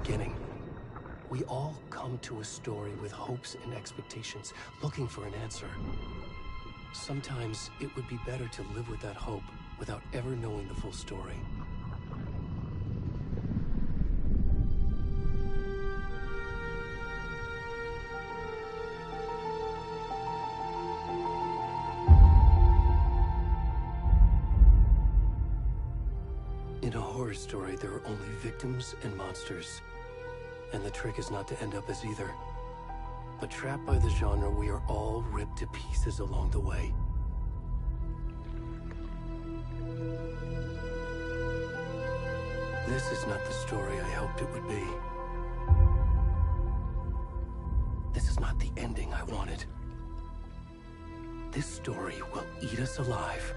beginning. We all come to a story with hopes and expectations, looking for an answer. Sometimes it would be better to live with that hope without ever knowing the full story. In a horror story, there are only victims and monsters. And the trick is not to end up as either. But trapped by the genre, we are all ripped to pieces along the way. This is not the story I hoped it would be. This is not the ending I wanted. This story will eat us alive.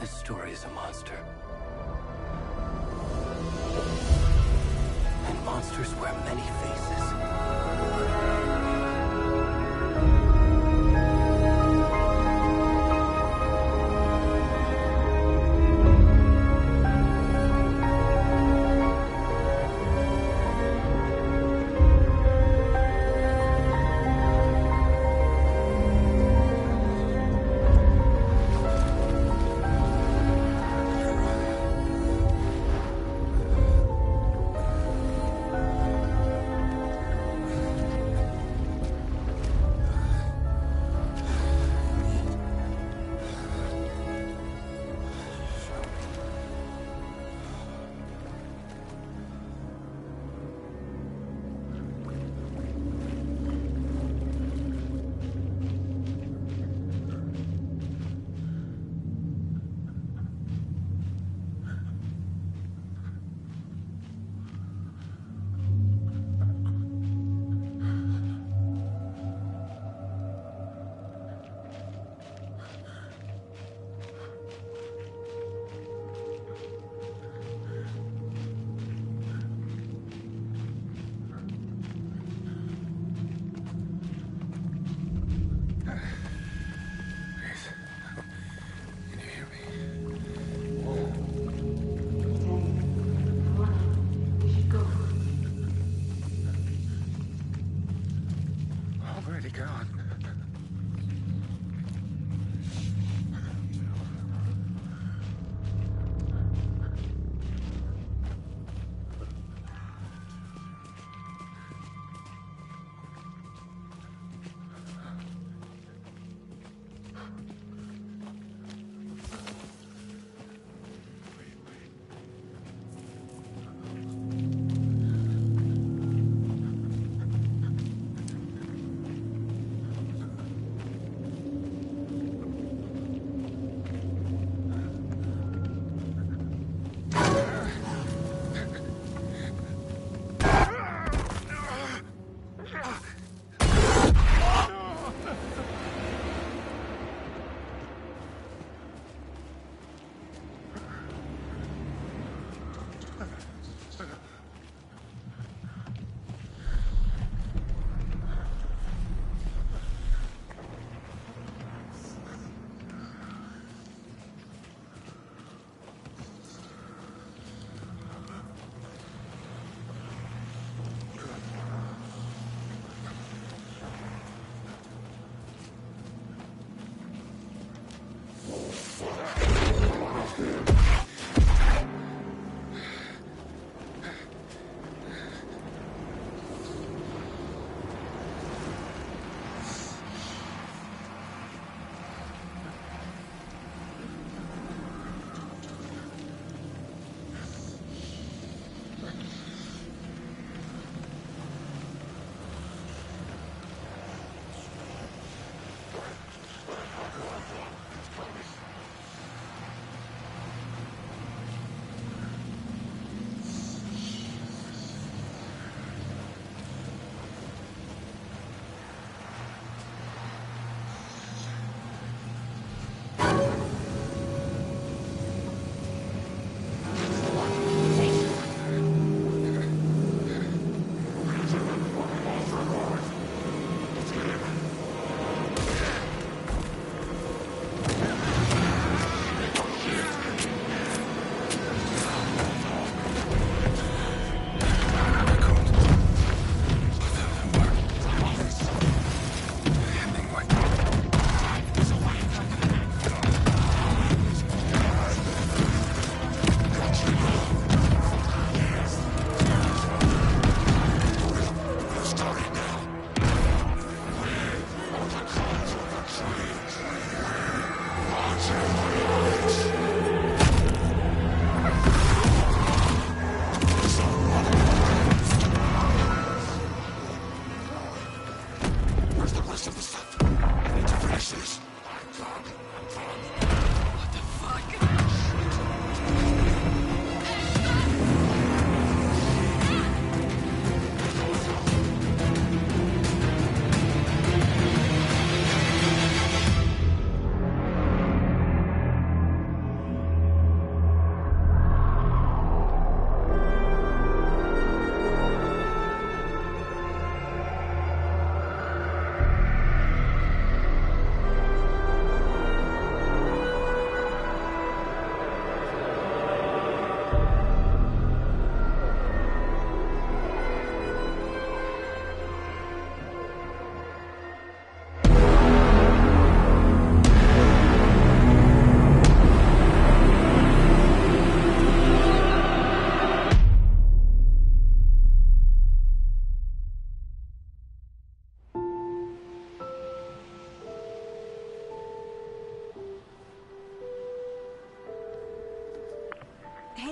This story is a monster. And monsters wear many faces.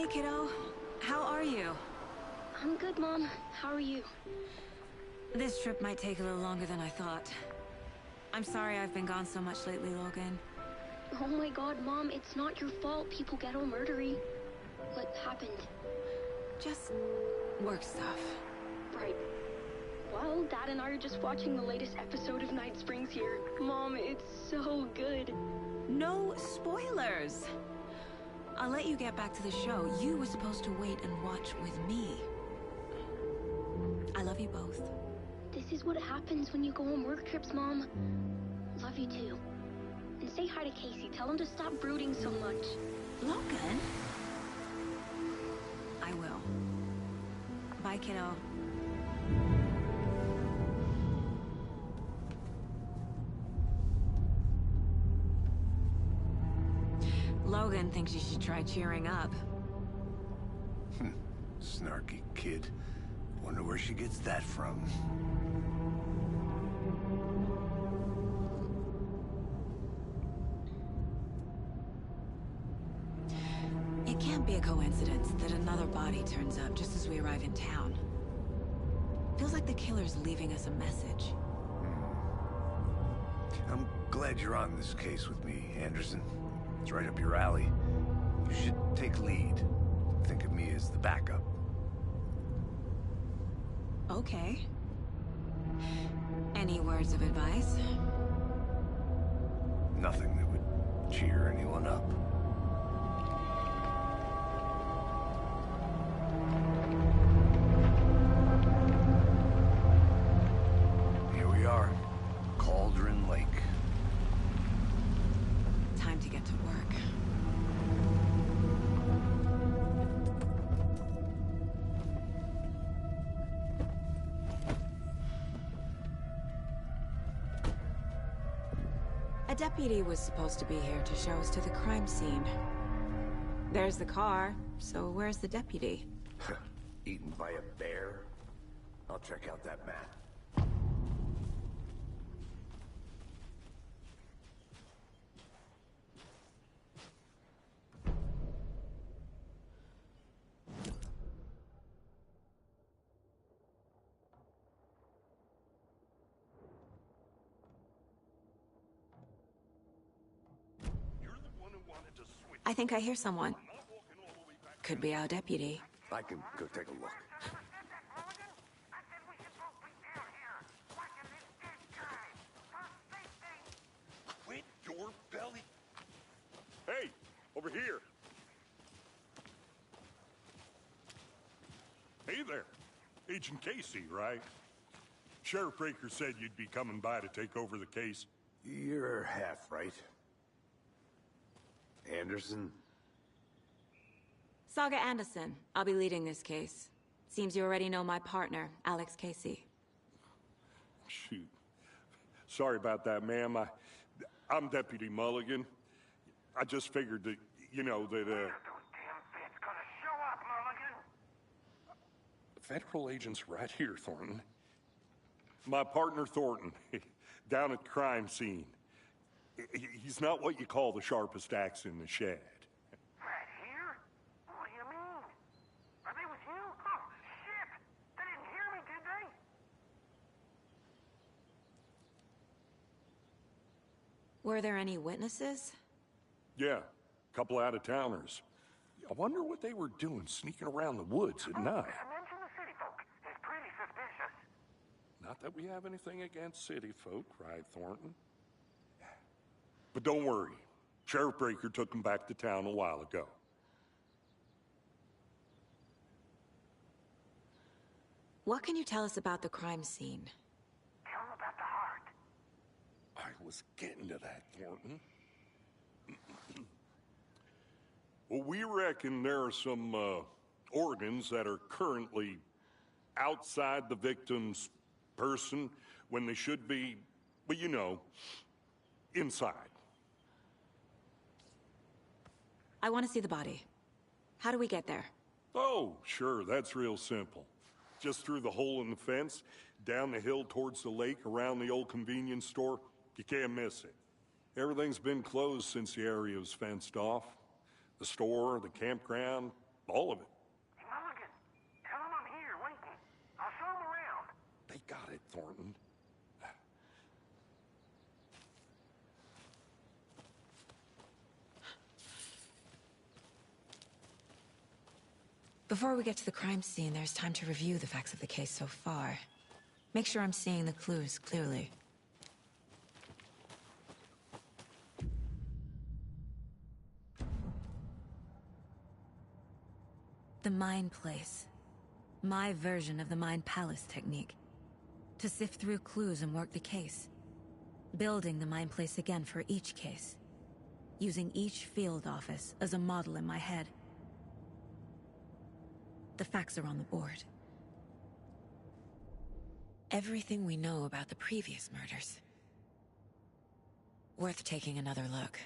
Hey, kiddo. How are you? I'm good, Mom. How are you? This trip might take a little longer than I thought. I'm sorry I've been gone so much lately, Logan. Oh my god, Mom, it's not your fault people get all murdery. What happened? Just work stuff. Right. Well, Dad and I are just watching the latest episode of Night Springs here. Mom, it's so good. No spoilers! I'll let you get back to the show. You were supposed to wait and watch with me. I love you both. This is what happens when you go on work trips, Mom. Love you too. And say hi to Casey. Tell him to stop brooding so much. Logan? I will. Bye, kiddo. Logan thinks you should try cheering up. Snarky kid. Wonder where she gets that from. It can't be a coincidence that another body turns up just as we arrive in town. Feels like the killer's leaving us a message. I'm glad you're on this case with me, Anderson. It's right up your alley. You should take lead. Think of me as the backup. Okay. Any words of advice? Nothing that would cheer anyone up. Here we are. Cauldron Lake. Time to get to work. A deputy was supposed to be here to show us to the crime scene. There's the car, so where's the deputy? Eaten by a bear? I'll check out that map. I think I hear someone. Could be our deputy. I can go take a look. Quit your belly. Hey, over here. Hey there. Agent Casey, right? Sheriff Breaker said you'd be coming by to take over the case. You're half right. Anderson? Saga Anderson. I'll be leading this case. Seems you already know my partner, Alex Casey. Shoot. Sorry about that, ma'am. I'm Deputy Mulligan. I just figured that, you know, that, Federal agent's right here, Thornton. My partner, Thornton, down at the crime scene. He's not what you call the sharpest axe in the shed. Right here? What do you mean? Are they with you? Oh, shit! They didn't hear me, did they? Were there any witnesses? Yeah, a couple out-of-towners. I wonder what they were doing sneaking around the woods at night. Mention the city folk. It's pretty suspicious. Not that we have anything against city folk, right, Thornton? But don't worry. Sheriff Breaker took them back to town a while ago. What can you tell us about the crime scene? Tell them about the heart. I was getting to that, Thornton. Well, we reckon there are some organs that are currently outside the victim's person when they should be, well, you know, inside. I want to see the body. How do we get there? Oh, sure, that's real simple. Just through the hole in the fence, down the hill towards the lake, around the old convenience store. You can't miss it. Everything's been closed since the area was fenced off. The store, the campground, All of it. Hey, Mulligan, tell him I'm here, waiting. I'll show him around. They got it, Thornton. Before we get to the crime scene, there's time to review the facts of the case so far. Make sure I'm seeing the clues clearly. The Mind Place. My version of the Mind Palace technique. To sift through clues and work the case. Building the Mind Place again for each case. Using each field office as a model in my head. The facts are on the board. Everything we know about the previous murders. Worth taking another look.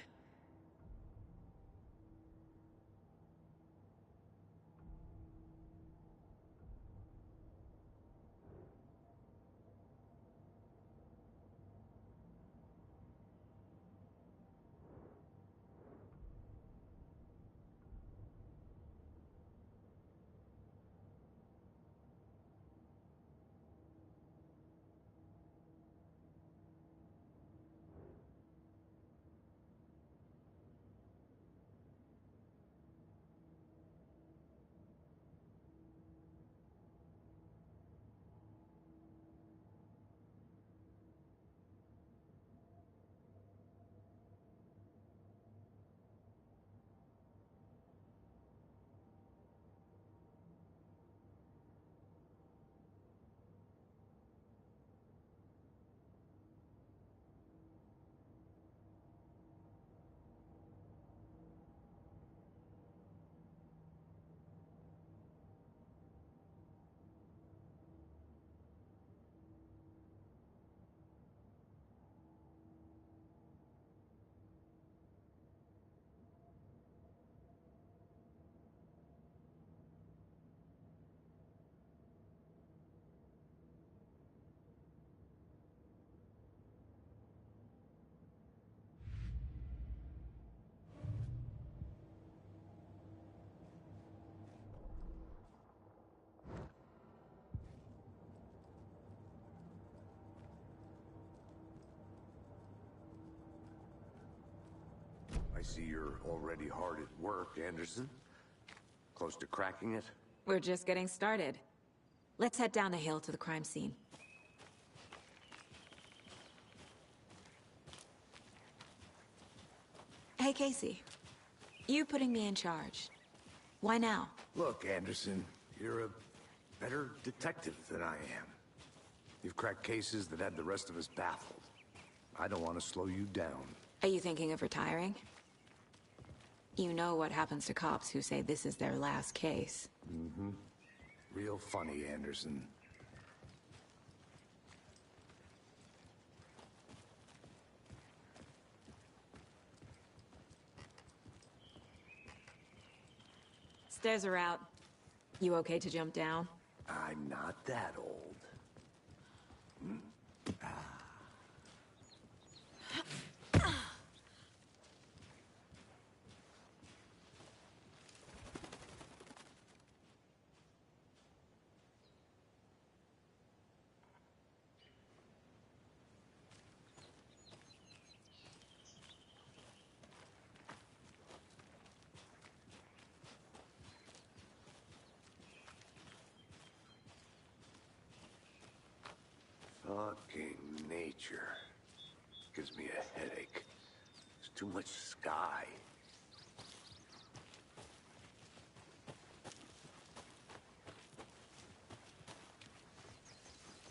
I see you're already hard at work, Anderson. Close to cracking it? We're just getting started. Let's head down the hill to the crime scene. Hey, Casey. You putting me in charge. Why now? Look, Anderson, you're a better detective than I am. You've cracked cases that had the rest of us baffled. I don't want to slow you down. Are you thinking of retiring? You know what happens to cops who say this is their last case. Mm-hmm. Real funny, Anderson. Stairs are out. You okay to jump down? I'm not that old. Fucking nature. Gives me a headache. There's too much sky.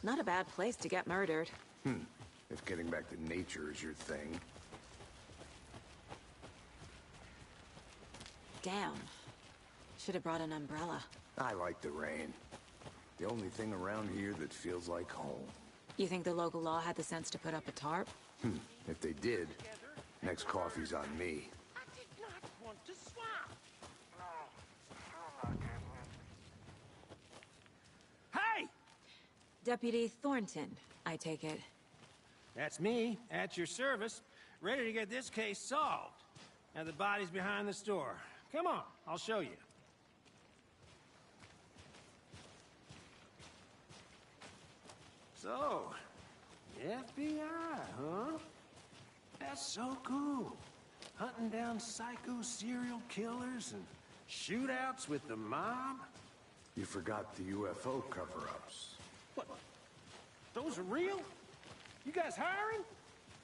Not a bad place to get murdered. If getting back to nature is your thing. Damn. Should have brought an umbrella. I like the rain. The only thing around here that feels like home. You think the local law had the sense to put up a tarp? If they did, next coffee's on me. I did not want to swap. No, sure not, Captain. Hey! Deputy Thornton, I take it. That's me, at your service, ready to get this case solved. Now the body's behind the store. Come on, I'll show you. So, FBI, huh? That's so cool. Hunting down psycho serial killers and shootouts with the mob? You forgot the UFO cover-ups. What? Those are real? You guys hiring?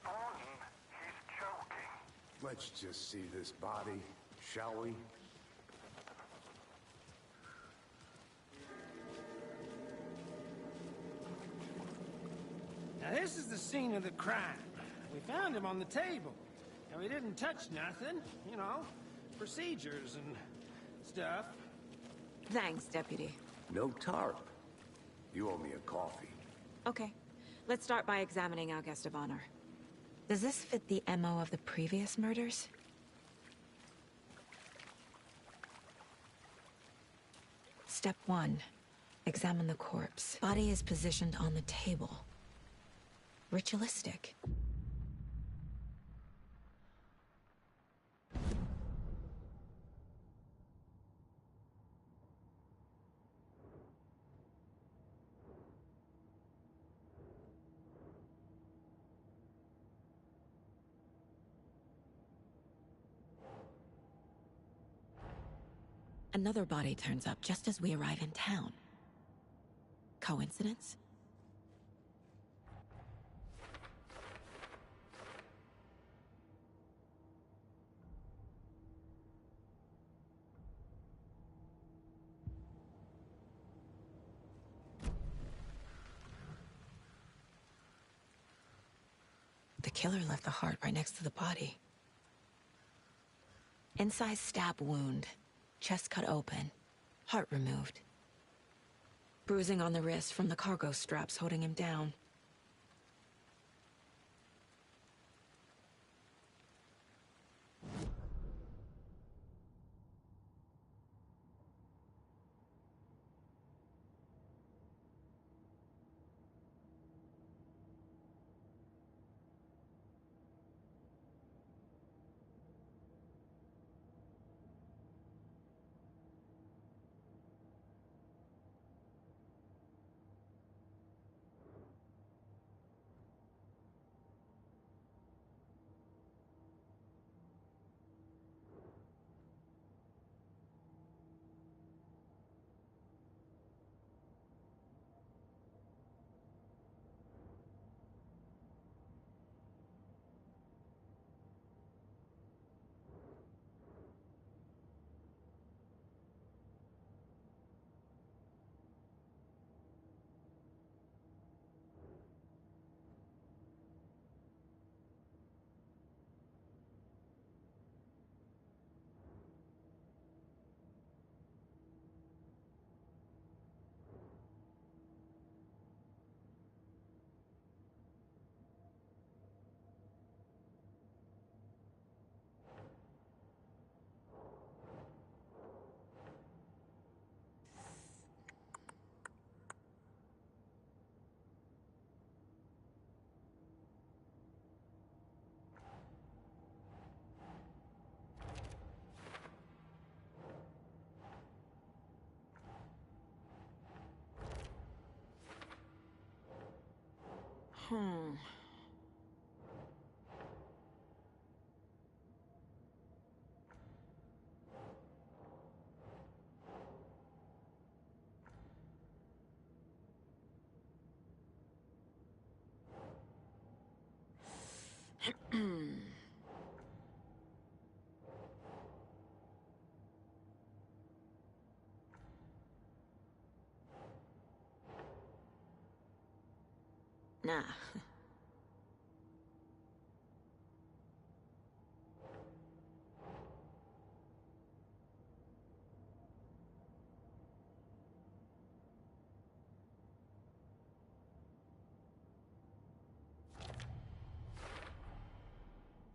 Thornton, he's joking. Let's just see this body, shall we? Now this is the scene of the crime. We found him on the table. And we didn't touch nothing, you know, procedures and stuff. Thanks, Deputy. No tarp. You owe me a coffee. Okay. Let's start by examining our guest of honor. Does this fit the MO of the previous murders? Step 1. Examine the corpse. Body is positioned on the table. Ritualistic. Another body turns up just as we arrive in town. Coincidence? The killer left the heart right next to the body. Incise stab wound. Chest cut open. Heart removed. Bruising on the wrist from the cargo straps holding him down. Nah.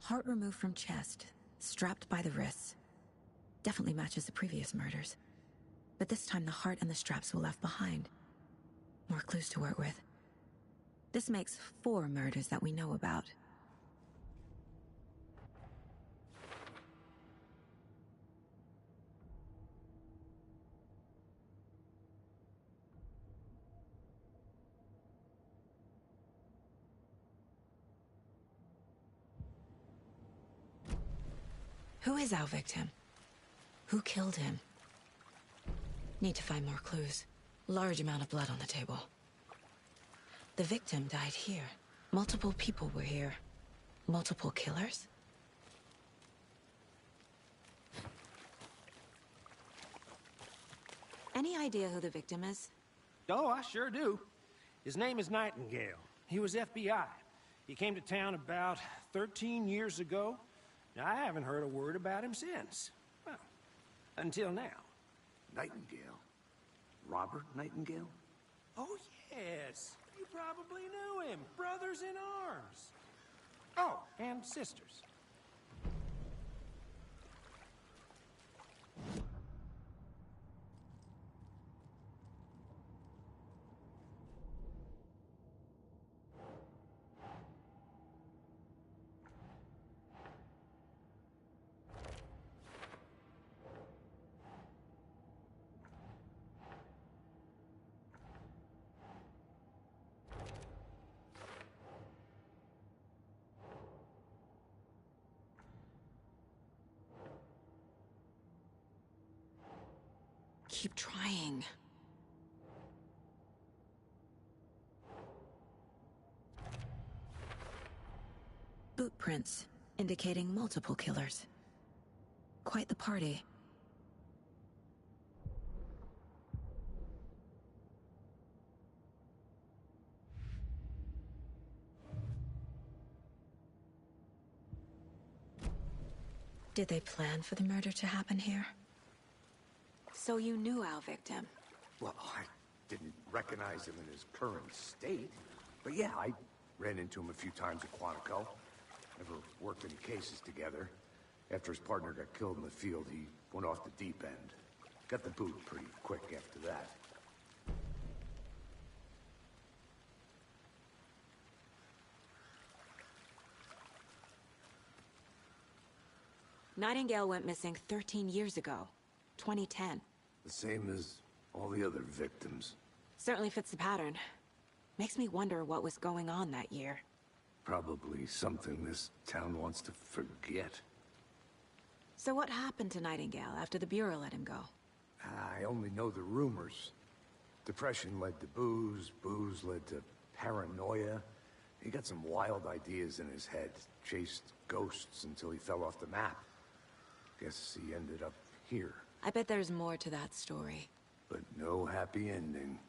Heart removed from chest, strapped by the wrists. Definitely matches the previous murders. But this time the heart and the straps were left behind. More clues to work with. This makes 4 murders that we know about. Who is our victim? Who killed him? Need to find more clues. Large amount of blood on the table. The victim died here. Multiple people were here. Multiple killers? Any idea who the victim is? Oh, I sure do. His name is Nightingale. He was FBI. He came to town about 13 years ago. Now, I haven't heard a word about him since. Well, until now. Nightingale? Robert Nightingale? Oh, yes. You probably knew him. Brothers in arms. Oh, and sisters. Keep trying. Boot prints, indicating multiple killers. Quite the party. Did they plan for the murder to happen here? So you knew our victim? Well, I didn't recognize him in his current state. But yeah, I ran into him a few times at Quantico. Never worked any cases together. After his partner got killed in the field, he went off the deep end. Got the boot pretty quick after that. Nightingale went missing 13 years ago. 2010. The same as all the other victims. Certainly fits the pattern. Makes me wonder what was going on that year. Probably something this town wants to forget. So what happened to Nightingale after the Bureau let him go? I only know the rumors. Depression led to booze, booze led to paranoia. He got some wild ideas in his head, chased ghosts until he fell off the map. Guess he ended up here. I bet there's more to that story. But no happy ending.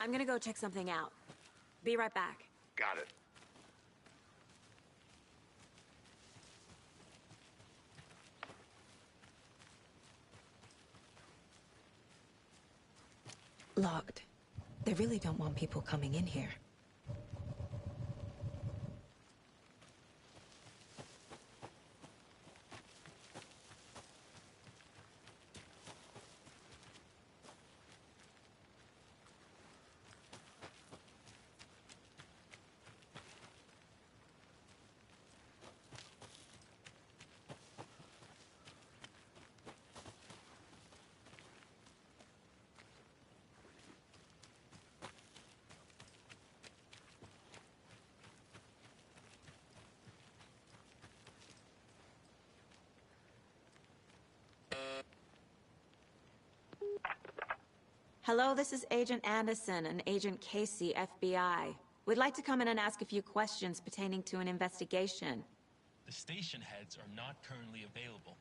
I'm gonna go check something out. Be right back. Got it. Locked. They really don't want people coming in here. Hello, this is Agent Anderson and Agent Casey, FBI. We'd like to come in and ask a few questions pertaining to an investigation. The station heads are not currently available.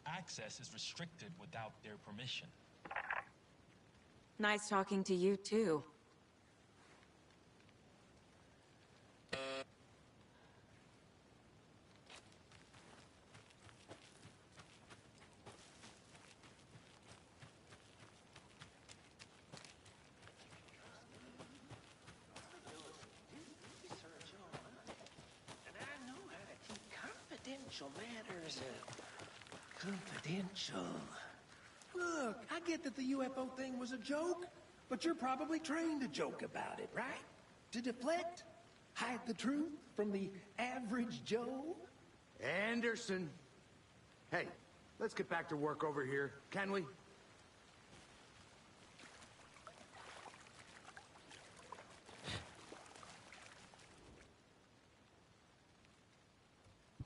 Access is restricted without their permission. Nice talking to you, too. Confidential matters, confidential. Look, I get that the UFO thing was a joke, But you're probably trained to joke about it, right? To deflect? Hide the truth from the average Joe? Anderson. Hey, let's get back to work over here, can we?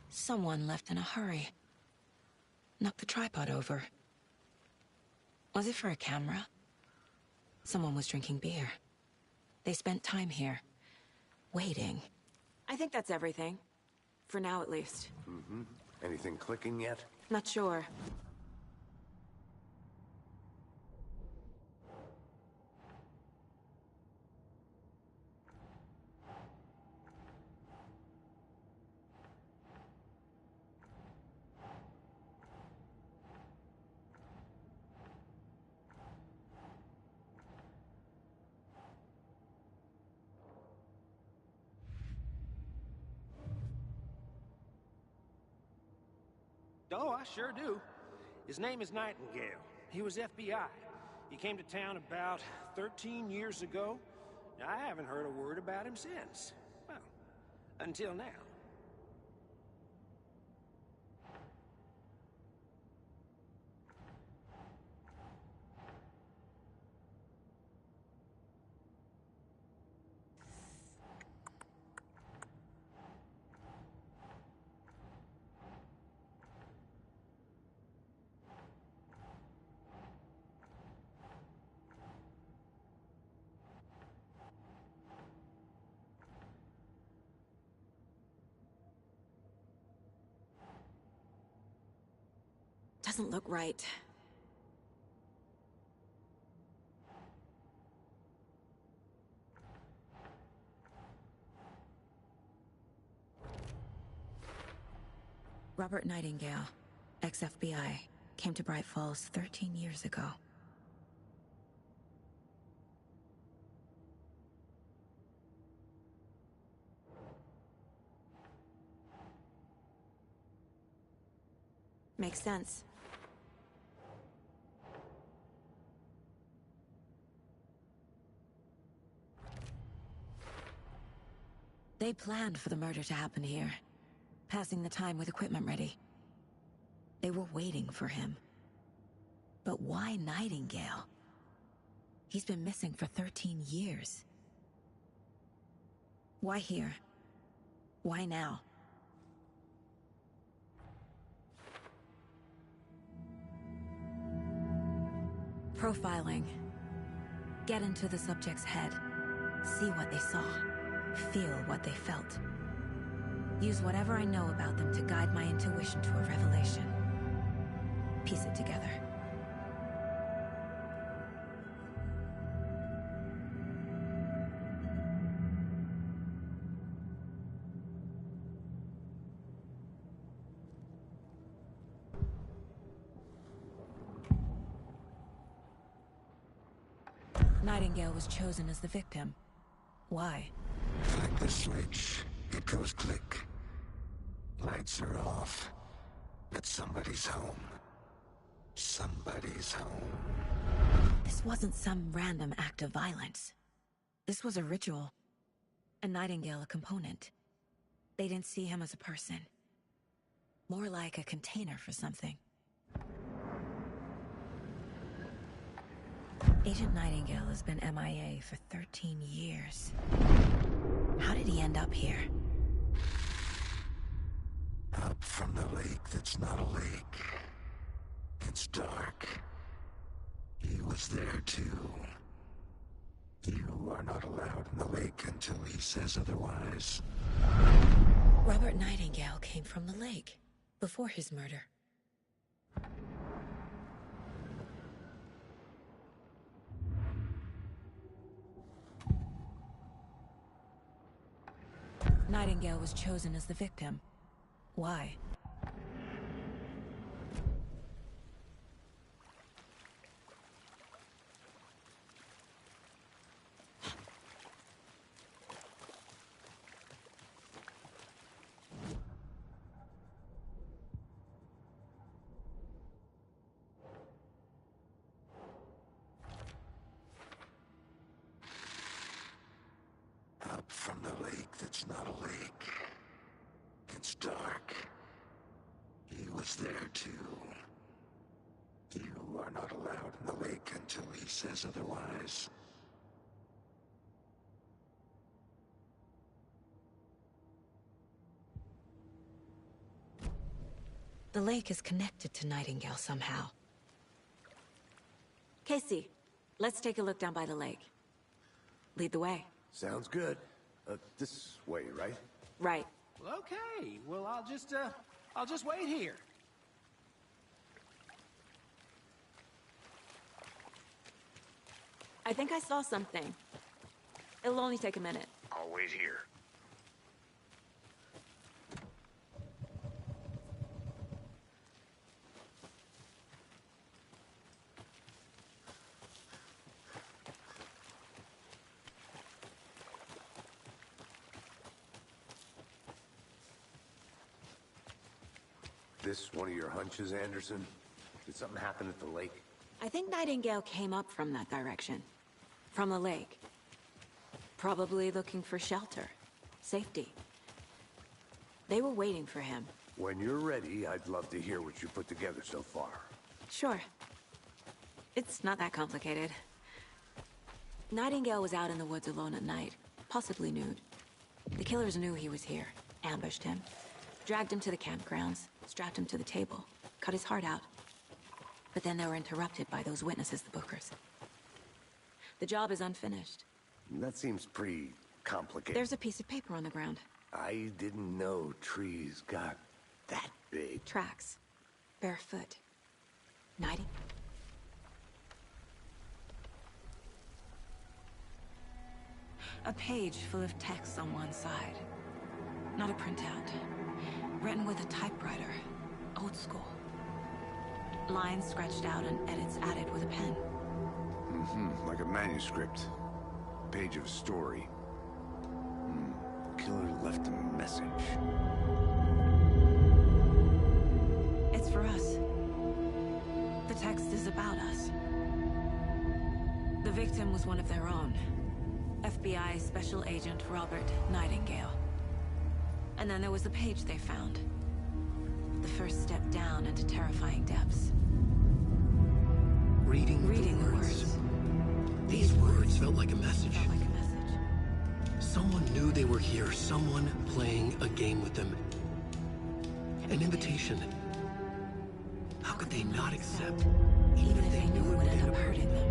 Someone left in a hurry. Knocked the tripod over. Was it for a camera? Someone was drinking beer. They spent time here, waiting. I think that's everything. For now, at least. Mm-hmm. Anything clicking yet? Not sure. Oh, I sure do. His name is Nightingale. He was FBI. He came to town about 13 years ago. Now, I haven't heard a word about him since. Well, until now. Doesn't look right. Robert Nightingale, ex-FBI, came to Bright Falls 13 years ago. Makes sense. They planned for the murder to happen here, passing the time with equipment ready. They were waiting for him. But why Nightingale? He's been missing for 13 years. Why here? Why now? Profiling. Get into the subject's head. See what they saw. Feel what they felt. Use whatever I know about them to guide my intuition to a revelation. Piece it together. Nightingale was chosen as the victim. Why? Flick the switch, it goes click. Lights are off. But somebody's home. Somebody's home. This wasn't some random act of violence. This was a ritual. And Nightingale a component. They didn't see him as a person. More like a container for something. Agent Nightingale has been MIA for 13 years. How did he end up here? Up from the lake that's not a lake. It's dark. He was there too. You are not allowed in the lake until he says otherwise. Robert Nightingale came from the lake, before his murder. Nightingale was chosen as the victim. Why? was there too. You are not allowed in the lake until he says otherwise. The lake is connected to Nightingale somehow. Casey, let's take a look down by the lake. Lead the way. Sounds good. This way, right? Right. Well, okay. Well, I'll just wait here. I think I saw something. It'll only take a minute. I'll wait here. This one of your hunches, Anderson? Did something happen at the lake? I think Nightingale came up from that direction. From the lake. Probably looking for shelter. Safety. They were waiting for him. When you're ready, I'd love to hear what you put together so far. Sure. It's not that complicated. Nightingale was out in the woods alone at night, possibly nude. The killers knew he was here, ambushed him, dragged him to the campgrounds, strapped him to the table, cut his heart out. But then they were interrupted by those witnesses, the Bookers. The job is unfinished. That seems pretty complicated. There's a piece of paper on the ground. I didn't know trees got that big. Tracks. Barefoot. Nighting. A page full of text on one side. Not a printout. Written with a typewriter. Old school. Lines scratched out and edits added with a pen. Like a manuscript. Page of a story. Killer left a message. It's for us. The text is about us. The victim was one of their own. FBI Special Agent Robert Nightingale. And then there was the page they found. The first step down into terrifying depths. Reading the words. These words felt like a message. Felt like a message. Someone knew they were here. Someone playing a game with them. An invitation. How could they not accept? Even if they knew it would end up hurting them.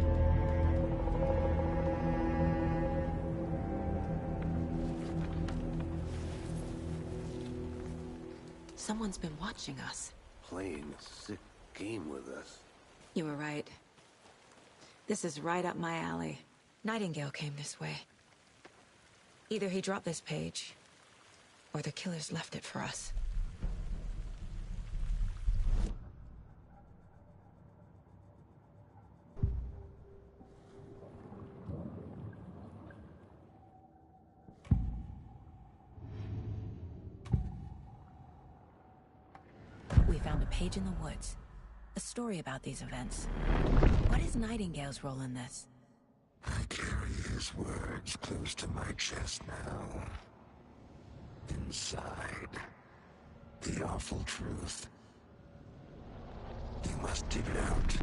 Someone's been watching us. Playing a sick game with us. You were right. This is right up my alley. Nightingale came this way. Either he dropped this page, or the killers left it for us. We found a page in the woods. A story about these events. What is Nightingale's role in this? I carry his words close to my chest now. Inside, the awful truth. You must dig it out.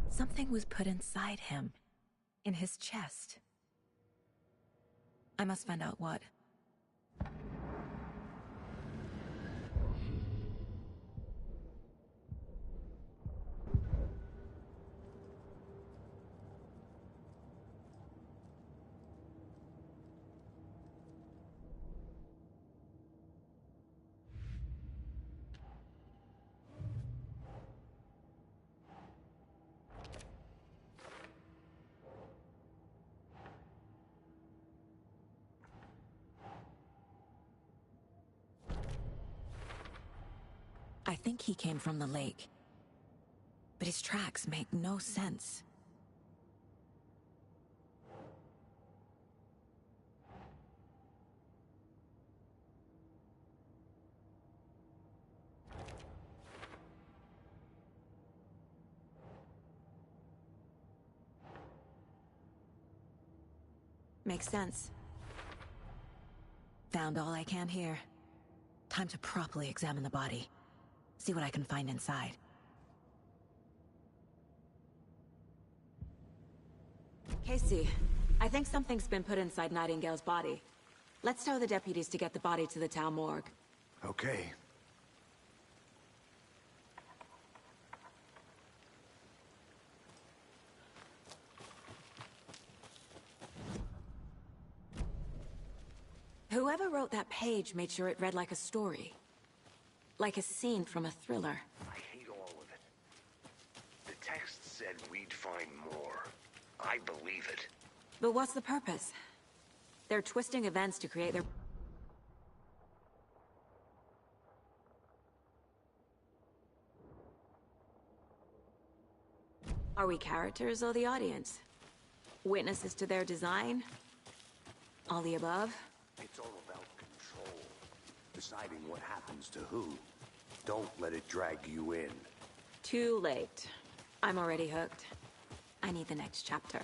Something was put inside him. In his chest. I must find out what. I think he came from the lake. But his tracks make no sense. Makes sense. Found all I can here. Time to properly examine the body. See what I can find inside. Casey, I think something's been put inside Nightingale's body. Let's tell the deputies to get the body to the town morgue. Okay. Whoever wrote that page made sure it read like a story. Like a scene from a thriller. I hate all of it. The text said we'd find more. I believe it. But what's the purpose? They're twisting events to create their... Are we characters or the audience? Witnesses to their design? All the above? It's all about control. Deciding what happens to who. Don't let it drag you in. Too late. I'm already hooked. I need the next chapter.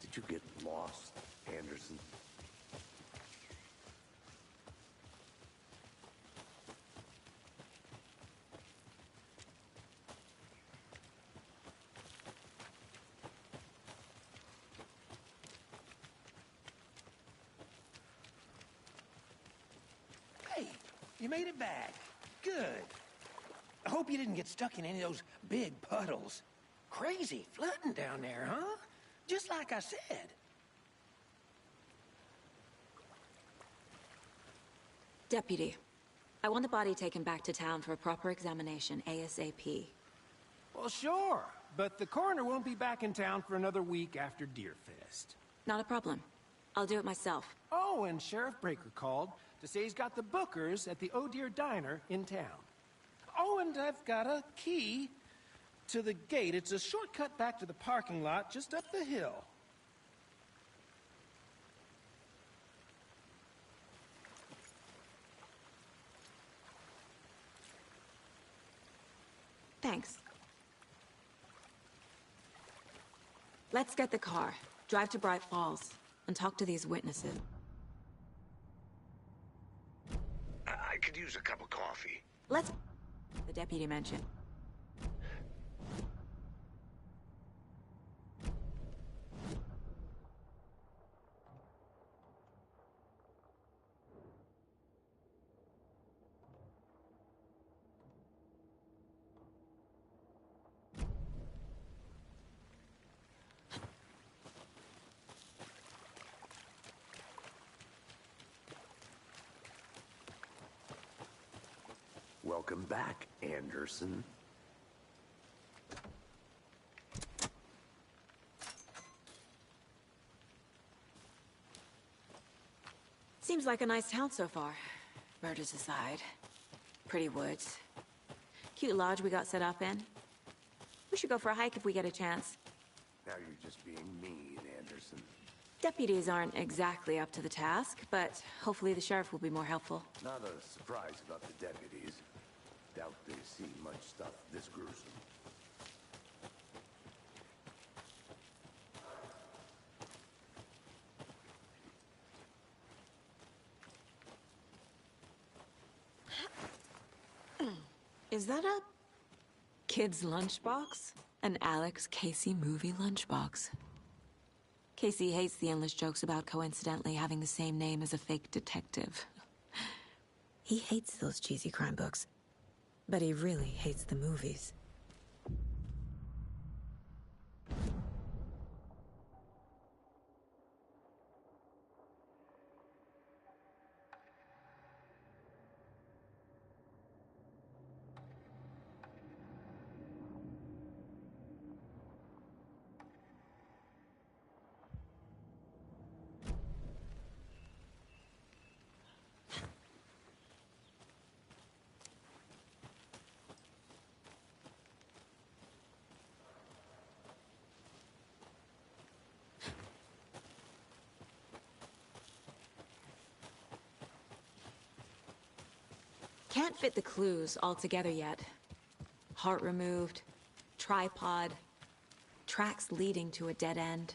Did you get lost, Anderson? Hey, you made it back. Good. I hope you didn't get stuck in any of those big puddles. Crazy flooding down there, huh? Just like I said. Deputy, I want the body taken back to town for a proper examination, ASAP. Well, sure. But the coroner won't be back in town for another week after Deerfest. Not a problem. I'll do it myself. Oh, and Sheriff Breaker called to say he's got the Bookers at the Oh Dear Diner in town. Oh, and I've got a key to the gate. It's a shortcut back to the parking lot just up the hill. Thanks. Let's get the car, drive to Bright Falls, and talk to these witnesses. I could use a cup of coffee. Let's... The deputy mentioned. Welcome back, Anderson. Seems like a nice town so far. Murders aside. Pretty woods. Cute lodge we got set up in. We should go for a hike if we get a chance. Now you're just being mean, Anderson. Deputies aren't exactly up to the task, but hopefully the sheriff will be more helpful. Not a surprise about the deputies. Doubt they've seen much stuff this gruesome. Is that a kid's lunchbox? An Alex Casey movie lunchbox. Casey hates the endless jokes about coincidentally having the same name as a fake detective. He hates those cheesy crime books, but he really hates the movies. Can't fit the clues all together yet. Heart removed, tripod, tracks leading to a dead end.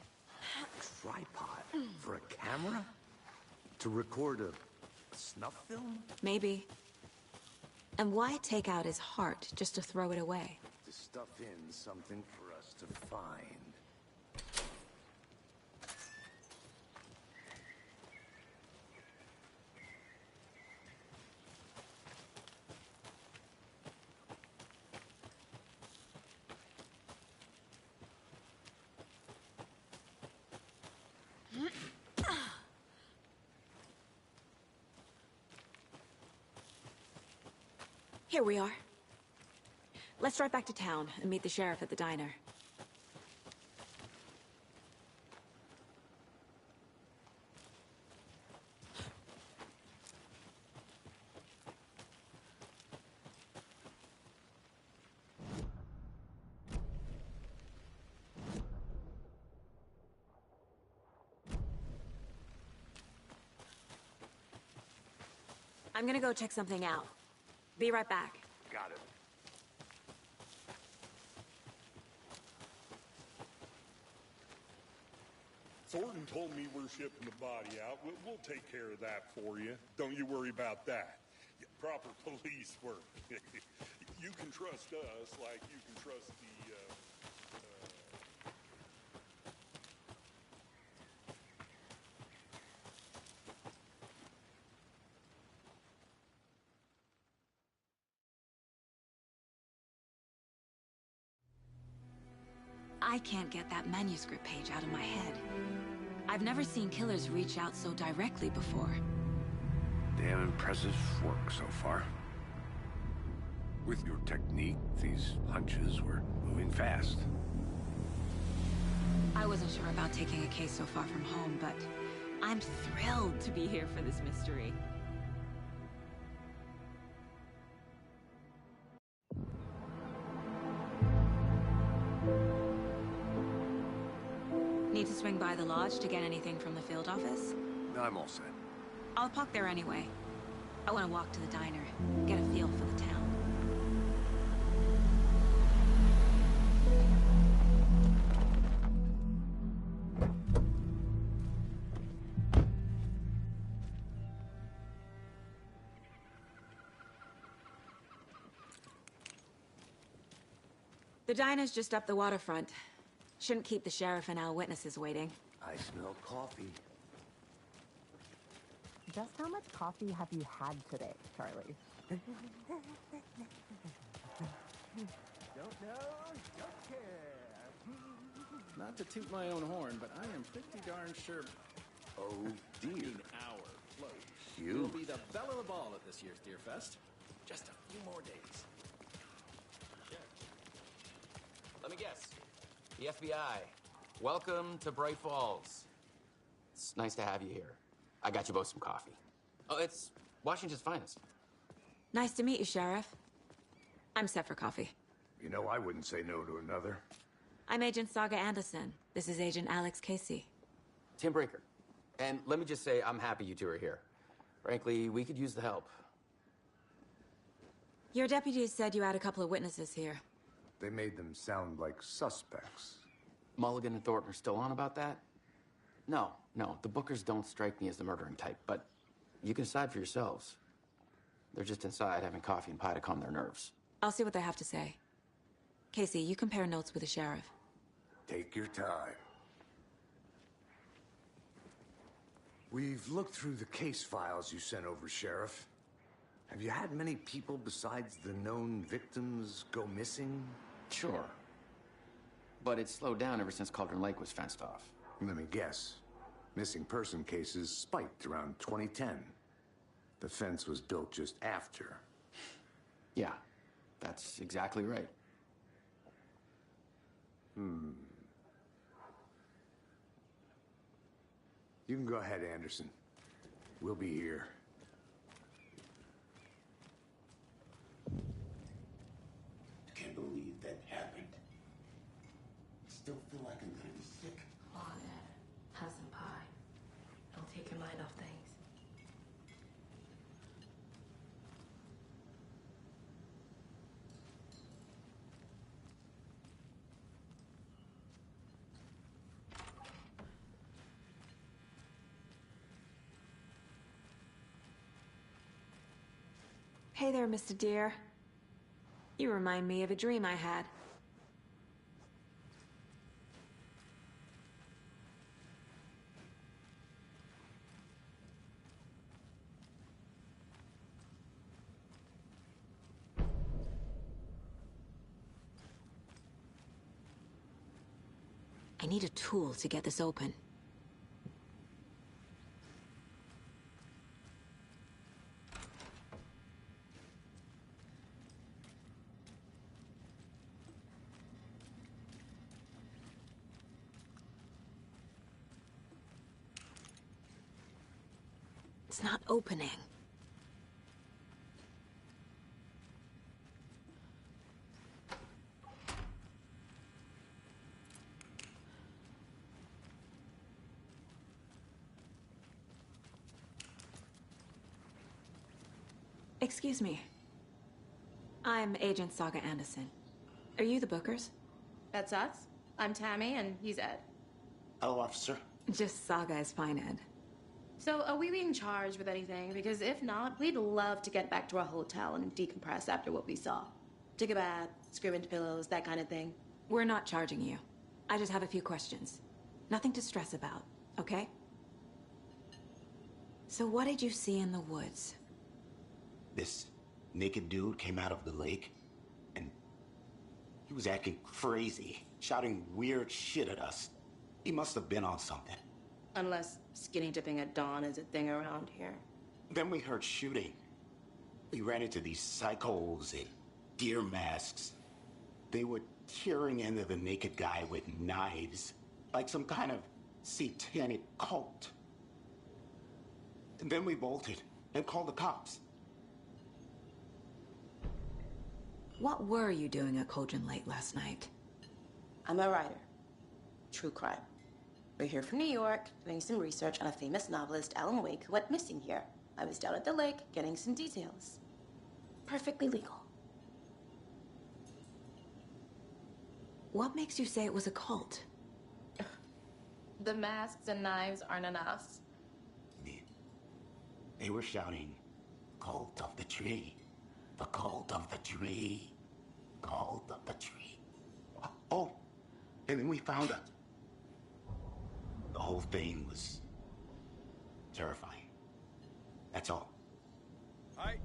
Tripod? For a camera? To record a snuff film? Maybe. And why take out his heart just to throw it away? To stuff in something for us to find. Here we are. Let's drive back to town and meet the sheriff at the diner. I'm gonna go check something out. Be right back. Got it. Thornton told me we're shipping the body out. We'll take care of that for you. Don't you worry about that. Proper police work. You can trust us like you can trust the, I can't get that manuscript page out of my head. I've never seen killers reach out so directly before. Damn impressive work so far. With your technique, these hunches were moving fast. I wasn't sure about taking a case so far from home, but I'm thrilled to be here for this mystery. Need to swing by the lodge to get anything from the field office? I'm all set. I'll park there anyway. I want to walk to the diner, get a feel for the town. The diner's just up the waterfront. Shouldn't keep the sheriff and our witnesses waiting. I smell coffee. Just how much coffee have you had today, Charlie? Don't know, don't care. Not to toot my own horn, but I am pretty darn sure. Oh, I dear. mean, our float Huge. will be the belle of the ball at this year's Deer Fest. Just a few more days. Sure. Let me guess. The FBI. Welcome to Bright Falls. It's nice to have you here. I got you both some coffee. Oh, it's Washington's finest. Nice to meet you, Sheriff. I'm set for coffee. You know, I wouldn't say no to another. I'm Agent Saga Anderson. This is Agent Alex Casey. Tim Breaker. And let me just say, I'm happy you two are here. Frankly, we could use the help. Your deputies said you had a couple of witnesses here. They made them sound like suspects. Mulligan and Thornton are still on about that? No, the Bookers don't strike me as the murdering type, but you can decide for yourselves. They're just inside having coffee and pie to calm their nerves. I'll see what they have to say. Casey, you compare notes with the sheriff. Take your time. We've looked through the case files you sent over, Sheriff. Have you had many people besides the known victims go missing? Sure. But it's slowed down ever since Cauldron Lake was fenced off. Let me guess. Missing person cases spiked around 2010. The fence was built just after. Yeah, that's exactly right. You can go ahead, Anderson. We'll be here. Can't believe that happened. Still feel like I'm gonna be sick. Come on, Ed. Have some pie. It'll take your mind off things. Hey there, Mr. Deer. You remind me of a dream I had. I need a tool to get this open. It's not opening. Excuse me. I'm Agent Saga Anderson. Are you the Bookers? That's us. I'm Tammy, and he's Ed. Hello, officer. Just Saga is fine, Ed. So, are we being charged with anything? Because if not, we'd love to get back to our hotel and decompress after what we saw. Take a bath, scream into pillows, that kind of thing. We're not charging you. I just have a few questions. Nothing to stress about, okay? So what did you see in the woods? This naked dude came out of the lake, and he was acting crazy, shouting weird shit at us. He must have been on something. Unless skinny dipping at dawn is a thing around here. Then we heard shooting. We ran into these psychos in deer masks. They were tearing into the naked guy with knives, like some kind of satanic cult. And then we bolted and called the cops. What were you doing at Cauldron Lake last night? I'm a writer. True crime. We're here from New York, doing some research on a famous novelist, Allan Wake, who went missing here. I was down at the lake, getting some details. Perfectly legal. What makes you say it was a cult? The masks and knives aren't enough. They were shouting, "Cult of the tree, the cult of the tree, cult of the tree." Oh, and then we found out. The whole thing was terrifying. That's all. Hi.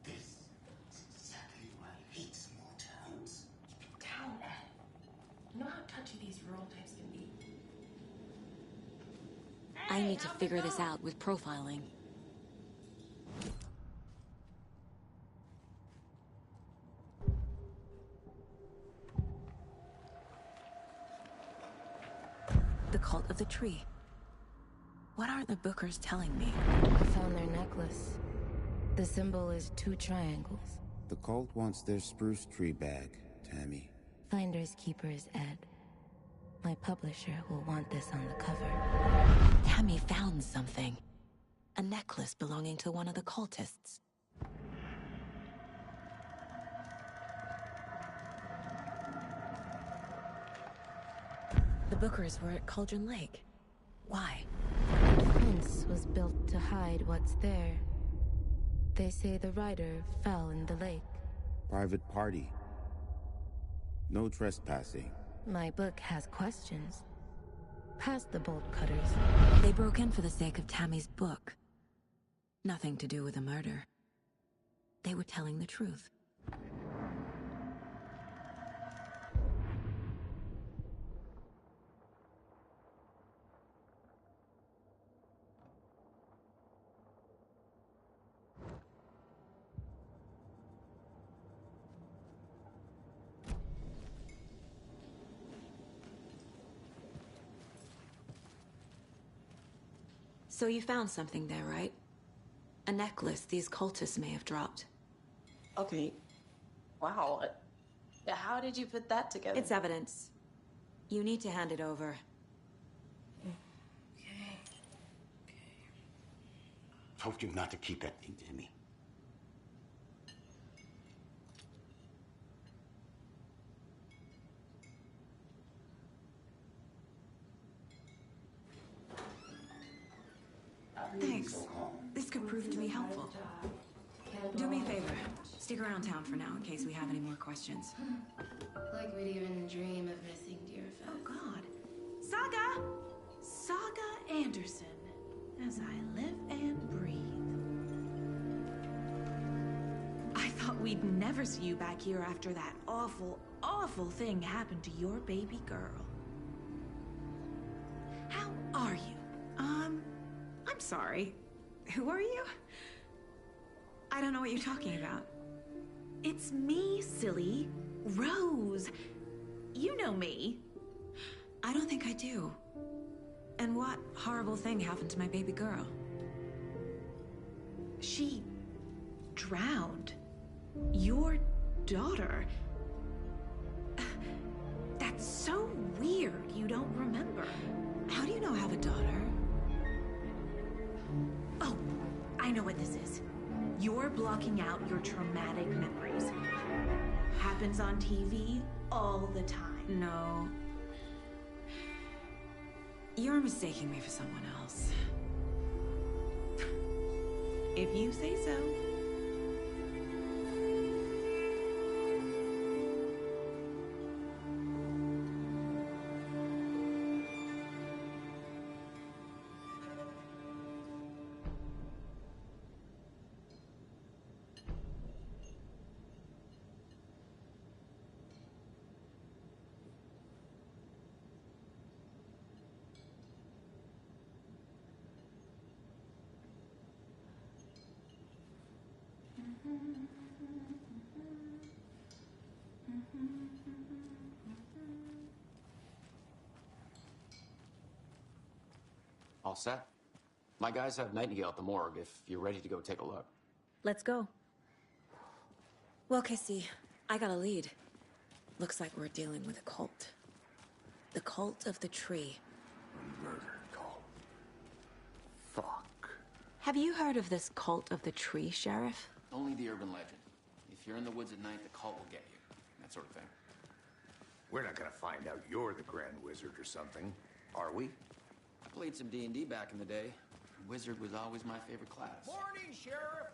This is exactly why I hate small towns. Keep it down, Ed. You know how touchy these rural types can be. I need to figure this out with profiling. The cult of the tree. What aren't the Bookers telling me? I found their necklace. The symbol is 2 triangles. The cult wants their spruce tree back, Tammy. Finders keepers, Ed. My publisher will want this on the cover. Tammy found something. A necklace belonging to one of the cultists. The Bookers were at Cauldron Lake. Why? The fence was built to hide what's there. They say the rider fell in the lake. Private party. No trespassing. My book has questions. Past the bolt cutters. They broke in for the sake of Tammy's book. Nothing to do with a murder. They were telling the truth. So you found something there, right? A necklace these cultists may have dropped. Okay. Wow. How did you put that together? It's evidence. You need to hand it over. Okay. Told you not to keep that thing to me. Thanks. This could prove to be helpful. Do me a favor. Stick around town for now in case we have any more questions. Like we'd even dream of missing Deerfest. Oh, God. Saga! Saga Anderson. As I live and breathe. I thought we'd never see you back here after that awful, awful thing happened to your baby girl. How are you? I'm sorry. Who are you? I don't know what you're talking about. It's me, silly. Rose. You know me. I don't think I do. And what horrible thing happened to my baby girl? She drowned. Your daughter. That's so weird you don't remember. How do you know I have a daughter? Oh, I know what this is. You're blocking out your traumatic memories. Happens on TV all the time. No. You're mistaking me for someone else. If you say so. All set. My guys have Nightingale at the morgue if you're ready to go take a look. Let's go. Well, Casey, I got a lead. Looks like we're dealing with a cult. The cult of the tree. A murder cult. Fuck. Have you heard of this cult of the tree, Sheriff? Only the urban legend. If you're in the woods at night, the cult will get you. That sort of thing. We're not gonna find out you're the Grand Wizard or something, are we? I played some D&D back in the day. Wizard was always my favorite class. Morning, Sheriff.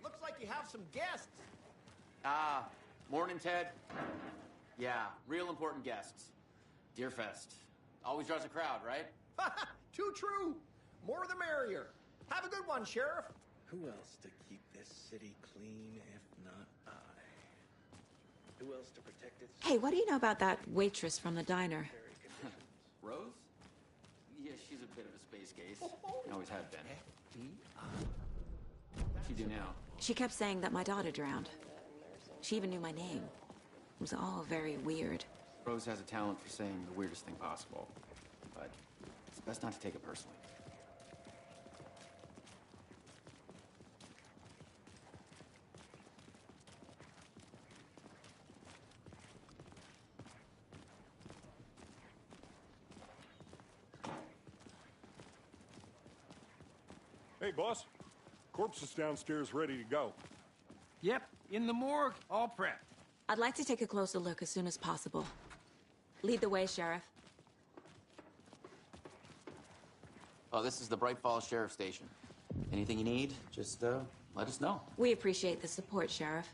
Looks like you have some guests. Ah, morning, Ted. Yeah, real important guests. Deerfest. Always draws a crowd, right? Too true. More the merrier. Have a good one, Sheriff. Who else to keep this city clean if not I? Who else to protect its... Hey, what do you know about that waitress from the diner? Rose? Yeah, she's a bit of a space case. Always have been. What's she do now? She kept saying that my daughter drowned. She even knew my name. It was all very weird. Rose has a talent for saying the weirdest thing possible. But it's best not to take it personally. Hey, boss. Corpse is downstairs ready to go. Yep, in the morgue, all prepped. I'd like to take a closer look as soon as possible. Lead the way, Sheriff. Oh, this is the Bright Falls Sheriff Station. Anything you need, just let us know. We appreciate the support, Sheriff.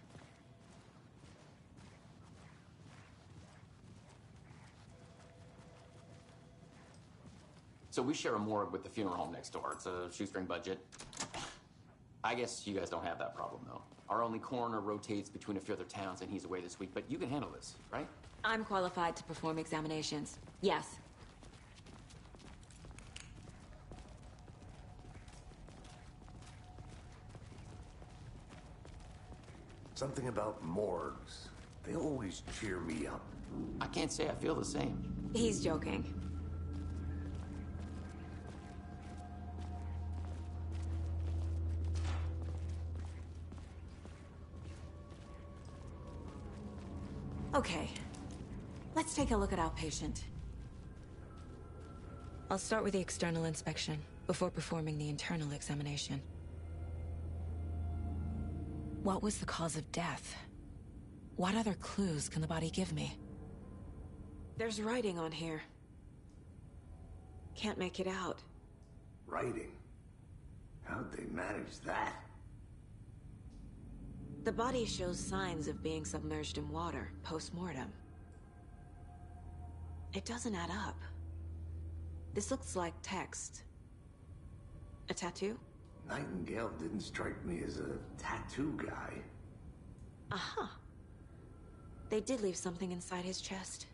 So we share a morgue with the funeral home next door. It's a shoestring budget. I guess you guys don't have that problem, though. Our only coroner rotates between a few other towns, and he's away this week. But you can handle this, right? I'm qualified to perform examinations. Yes. Something about morgues. They always cheer me up. I can't say I feel the same. He's joking. Okay, let's take a look at our patient. I'll start with the external inspection before performing the internal examination. What was the cause of death? What other clues can the body give me? There's writing on here. Can't make it out. Writing? How'd they manage that? The body shows signs of being submerged in water, post-mortem. It doesn't add up. This looks like text. A tattoo? Nightingale didn't strike me as a tattoo guy. Aha. They did leave something inside his chest.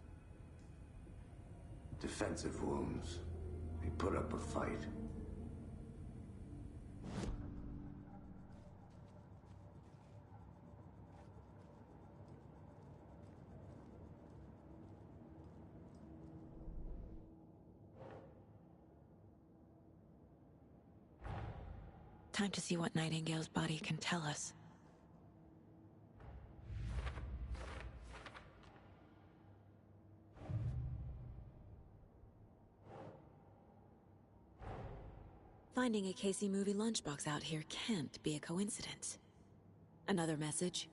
Defensive wounds. He put up a fight. Time to see what Nightingale's body can tell us. Finding a Casey movie lunchbox out here can't be a coincidence. Another message?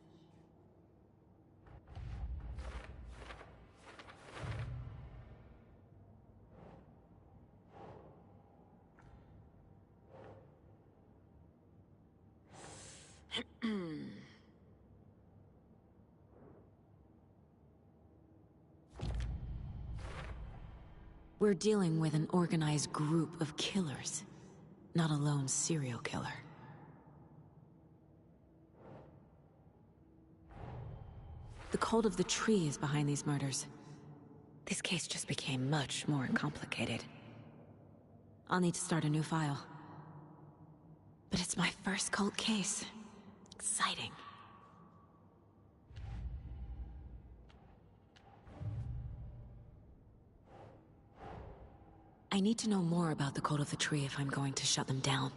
We're dealing with an organized group of killers, not a lone serial killer. The cult of the tree is behind these murders. This case just became much more complicated. I'll need to start a new file. But it's my first cult case. Exciting. I need to know more about the cult of the tree if I'm going to shut them down.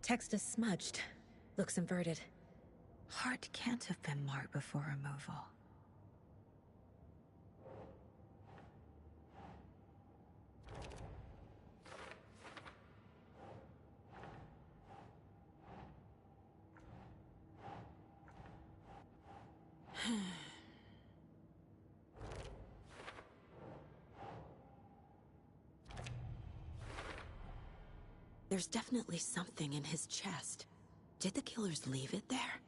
Text is smudged. Looks inverted. Heart can't have been marked before removal. There's definitely something in his chest. Did the killers leave it there?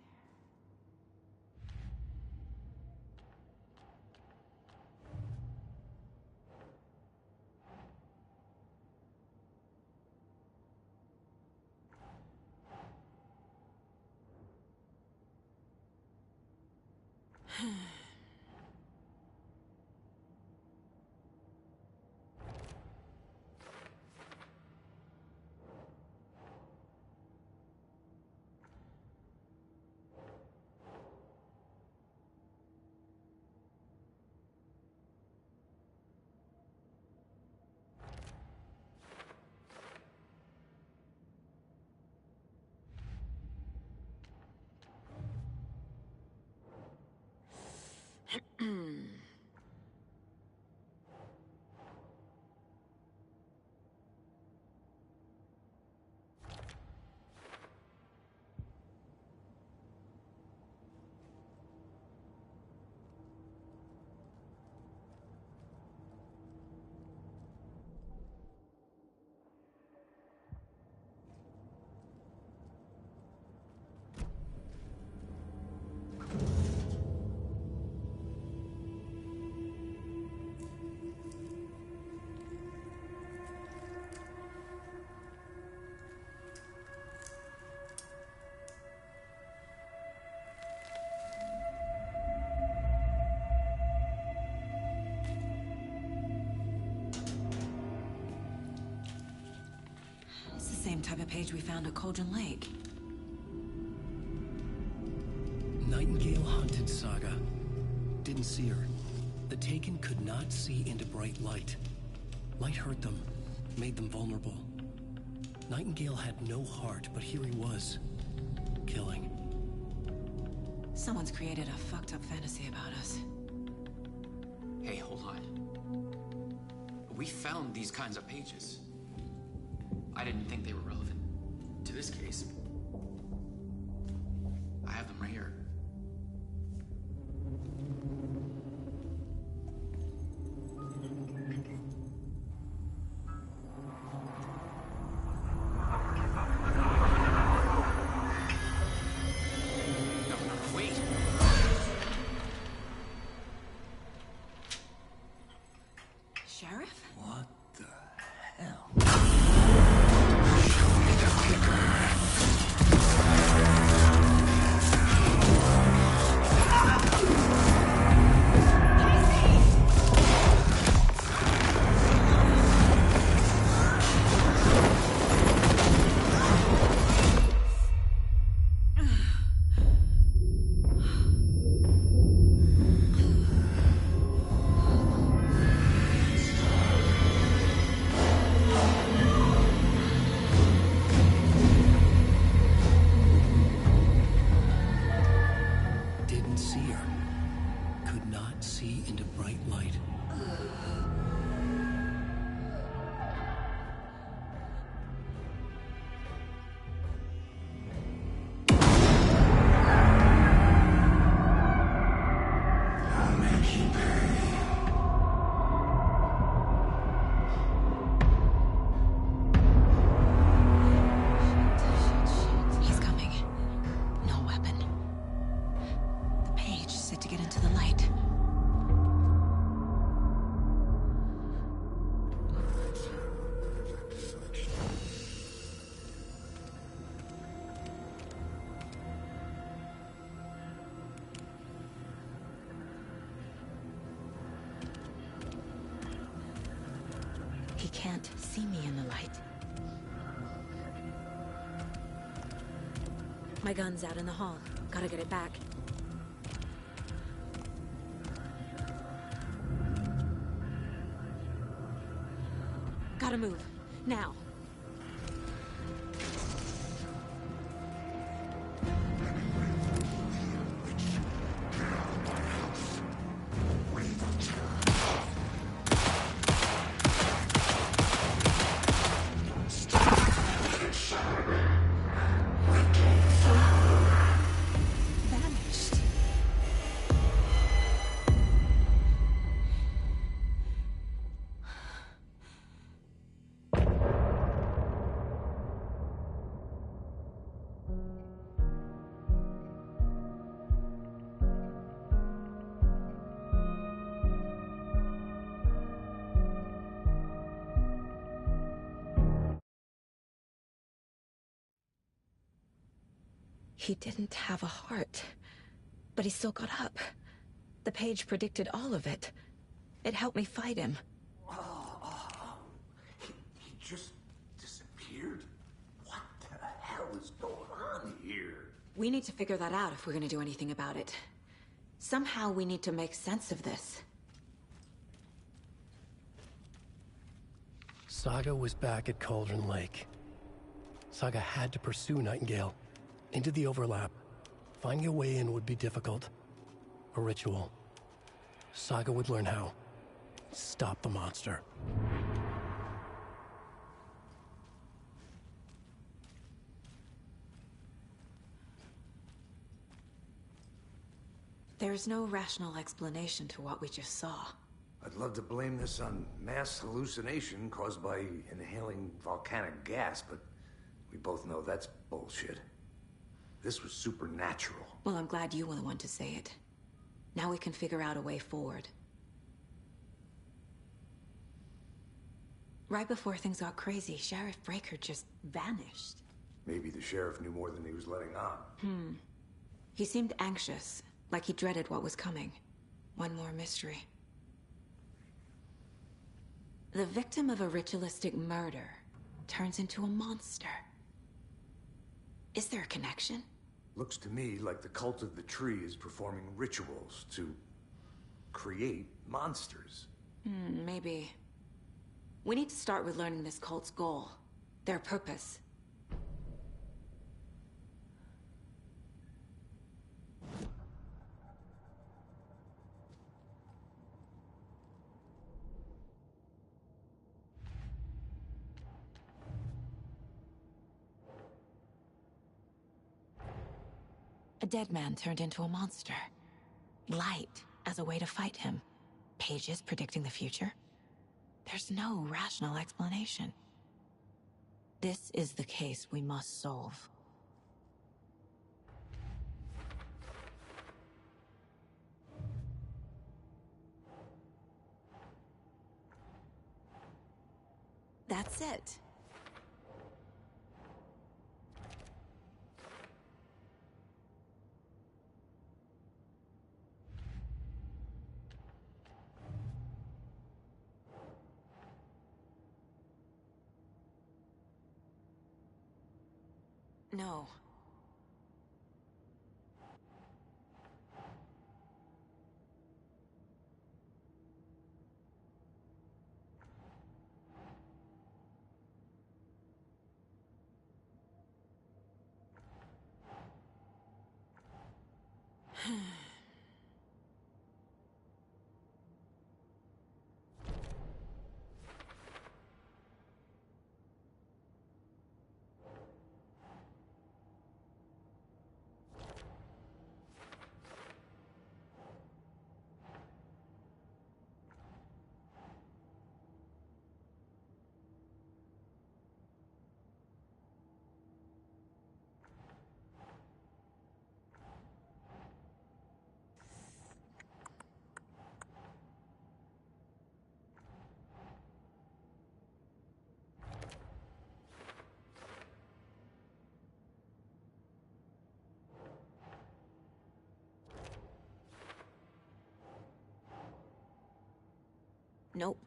same type of page we found at Cauldron Lake. Nightingale hunted Saga. Didn't see her. The Taken could not see into bright light. Light hurt them, made them vulnerable. Nightingale had no heart, but here he was, killing. Someone's created a fucked up fantasy about us. Hey, hold on. We found these kinds of pages. I didn't think they were relevant to this case. I have them right here. Sheriff? What the hell? Show me the clicker. Didn't see her. Could not see into bright light. I'll make you pay. He's coming. No weapon. The page said to get into the light. He can't see me in the light. My gun's out in the hall. Gotta get it back. Gotta move. Now. Vanished. He didn't have a heart, but he still got up. The page predicted all of it. It helped me fight him. He just disappeared? What the hell is going on here? We need to figure that out if we're gonna do anything about it. Somehow we need to make sense of this. Saga was back at Cauldron Lake. Saga had to pursue Nightingale. Into the overlap. Finding a way in would be difficult. A ritual. Saga would learn how. Stop the monster. There's no rational explanation to what we just saw. I'd love to blame this on mass hallucination caused by inhaling volcanic gas, but we both know that's bullshit. This was supernatural. Well, I'm glad you were the one to say it. Now we can figure out a way forward. Right before things got crazy, Sheriff Breaker just vanished. Maybe the sheriff knew more than he was letting on. He seemed anxious, like he dreaded what was coming. One more mystery. The victim of a ritualistic murder turns into a monster. Is there a connection? Looks to me like the cult of the tree is performing rituals to create monsters. Maybe. We need to start with learning this cult's goal. Their purpose. A dead man turned into a monster. Light as a way to fight him. Pages predicting the future. There's no rational explanation. This is the case we must solve. That's it. No. Nope.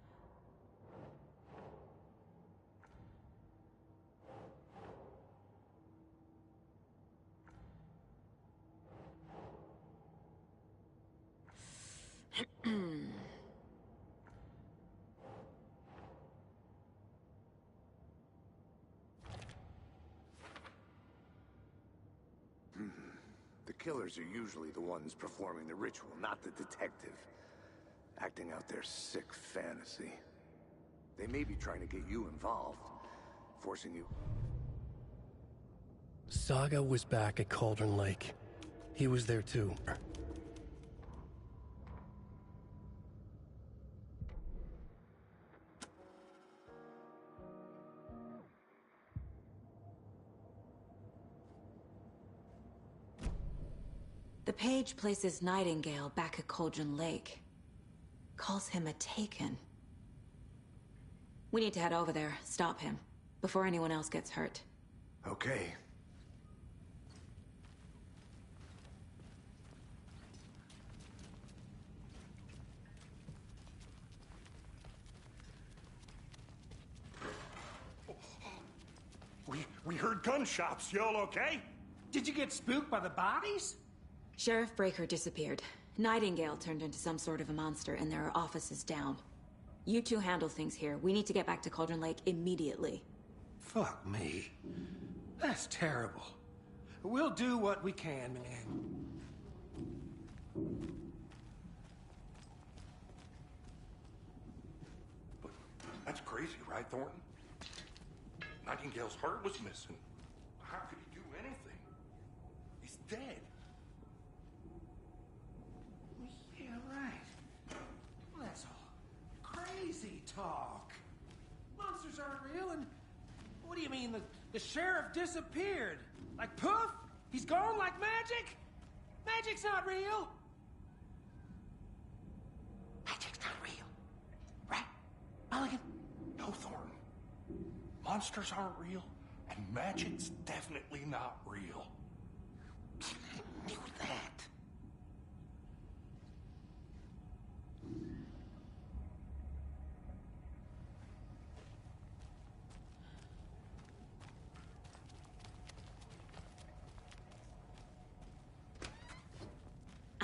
The killers are usually the ones performing the ritual, not the detective. Acting out their sick fantasy. They may be trying to get you involved, forcing you... Saga was back at Cauldron Lake. He was there too. The page places Nightingale back at Cauldron Lake. Calls him a Taken. We need to head over there, stop him, before anyone else gets hurt. Okay. We heard gunshots. Y'all okay? Did you get spooked by the bodies? Sheriff Breaker disappeared. Nightingale turned into some sort of a monster, and there are offices down. You two handle things here. We need to get back to Cauldron Lake immediately. Fuck me. That's terrible. We'll do what we can, man. But that's crazy, right, Thornton? Nightingale's heart was missing. How could he do anything? He's dead. Yeah, right. Well, that's all crazy talk. Monsters aren't real, and what do you mean the sheriff disappeared? Like poof? He's gone like magic? Magic's not real. Magic's not real. Right, Mulligan? No, Thornton. Monsters aren't real, and magic's definitely not real. I knew that.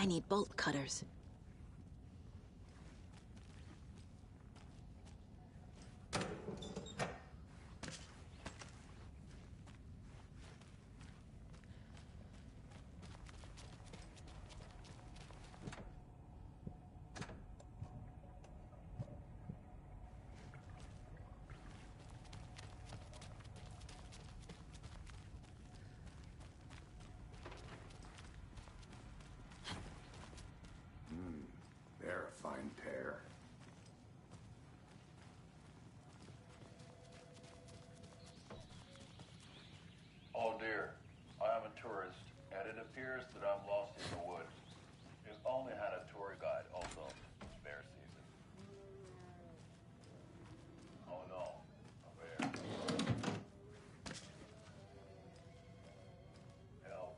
I need bolt cutters. They're a fine pair. Oh dear, I am a tourist, and it appears that I'm lost in the woods. If only had a tour guide also. It's bear season. Oh no, a bear. Help.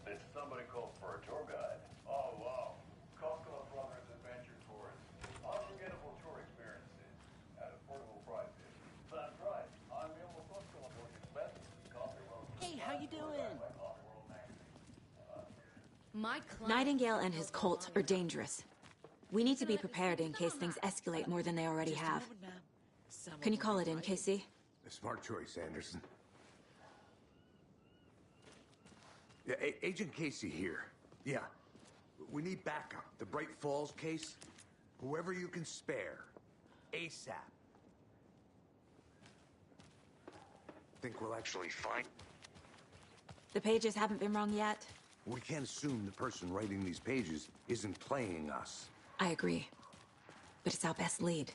Did somebody call for a tour guide? Oh wow, Costco Brothers Adventure Tours. Unforgettable tour experiences at affordable prices. That's right. I'm Elmo Costco Brothers Expensive. Coffee World. Hey, how you doing? Nightingale and his cult are dangerous. We need to be prepared in case things escalate more than they already have. Can you call it in, Casey? A smart choice, Anderson. Yeah, Agent Casey here. Yeah. We need backup. The Bright Falls case. Whoever you can spare. ASAP. Think we'll actually find... The pages haven't been wrong yet? We can't assume the person writing these pages isn't playing us. I agree. But it's our best lead.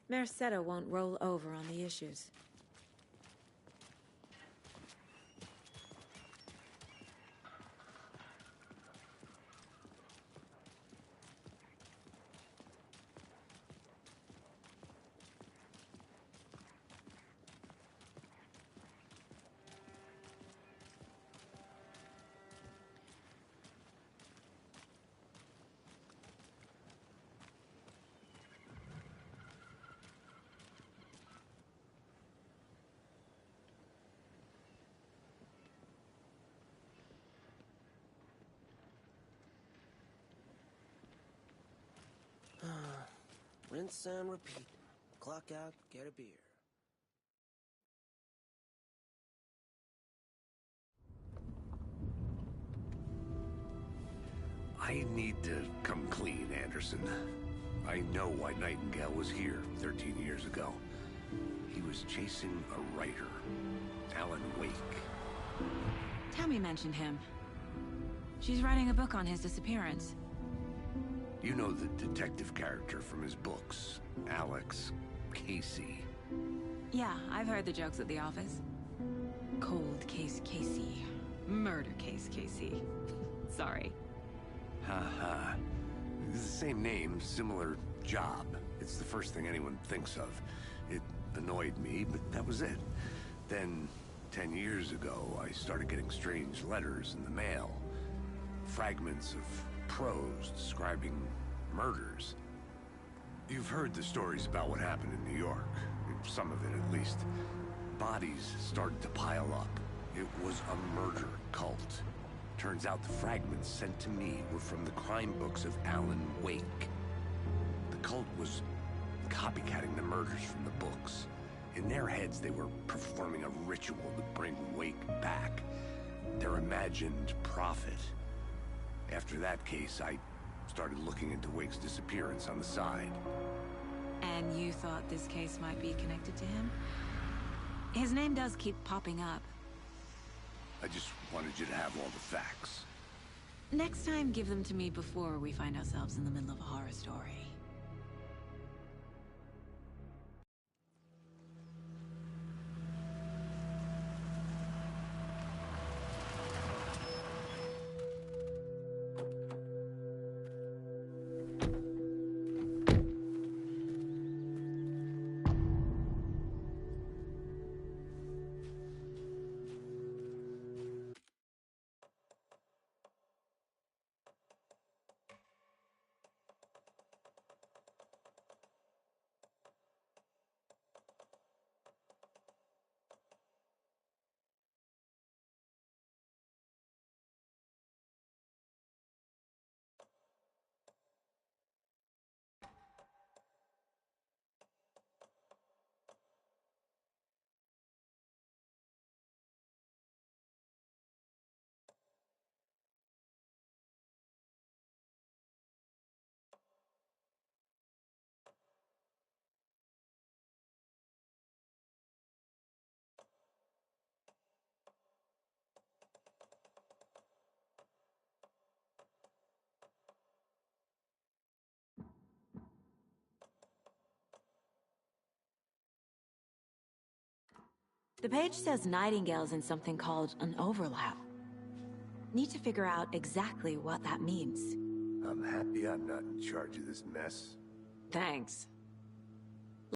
Mercado won't roll over on the issues. Rinse and repeat. Clock out, get a beer. I need to come clean, Anderson. I know why Nightingale was here 13 years ago. He was chasing a writer, Allan Wake. Tammy mentioned him. She's writing a book on his disappearance. You know the detective character from his books, Alex Casey. Yeah, I've heard the jokes at the office. Cold case Casey. Murder case Casey. Sorry. Ha. It's the same name, similar job. It's the first thing anyone thinks of. It annoyed me, but that was it. Then, 10 years ago, I started getting strange letters in the mail. Fragments of prose describing murders. You've heard the stories about what happened in New York. Some of it, at least. Bodies started to pile up. It was a murder cult. Turns out the fragments sent to me were from the crime books of Allan Wake. The cult was copycatting the murders from the books. In their heads, they were performing a ritual to bring Wake back. Their imagined prophet. After that case, I started looking into Wake's disappearance on the side. And you thought this case might be connected to him? His name does keep popping up. I just wanted you to have all the facts. Next time, give them to me before we find ourselves in the middle of a horror story. The page says Nightingale's in something called an overlap. Need to figure out exactly what that means. I'm happy I'm not in charge of this mess. Thanks.